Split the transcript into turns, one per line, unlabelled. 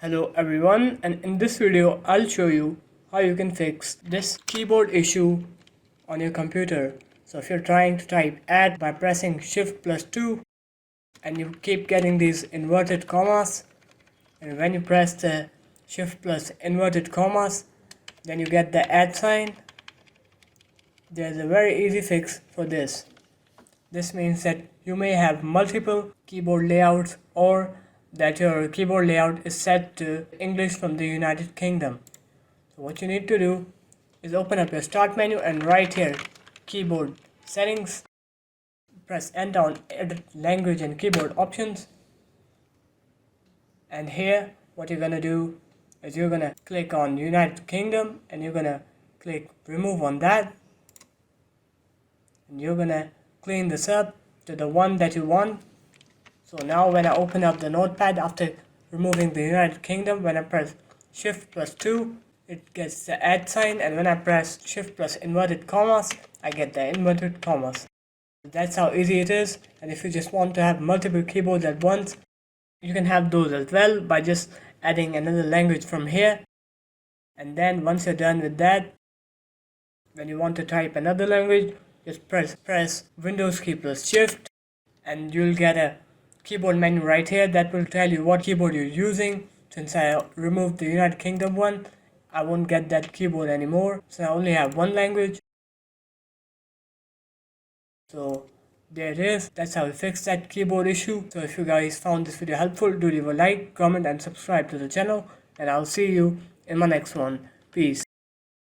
Hello everyone, and in this video I'll show you how you can fix this keyboard issue on your computer. So if you're trying to type add by pressing Shift+2 and you keep getting these inverted commas, and when you press the Shift plus inverted commas, then you get the add sign. There's a very easy fix for this. This means that you may have multiple keyboard layouts, or that your keyboard layout is set to English from the United Kingdom. So what you need to do is open up your start menu and right here, keyboard settings, press enter on edit language and keyboard options. And here what you're gonna do is you're gonna click on United Kingdom and you're gonna click remove on that, and you're gonna clean this up to the one that you want. So now when I open up the notepad after removing the United Kingdom, when I press Shift+2, it gets the add sign, and when I press Shift plus inverted commas, I get the inverted commas. That's how easy it is. And if you just want to have multiple keyboards at once, you can have those as well by just adding another language from here. And then once you're done with that, when you want to type another language, just press Windows key plus Shift, and you'll get a keyboard menu right here that will tell you what keyboard you're using. Since I removed the United Kingdom one, I won't get that keyboard anymore, so I only have one language. So there it is. That's how we fix that keyboard issue. So if you guys found this video helpful, do leave a like, comment and subscribe to the channel, and I'll see you in my next one. Peace.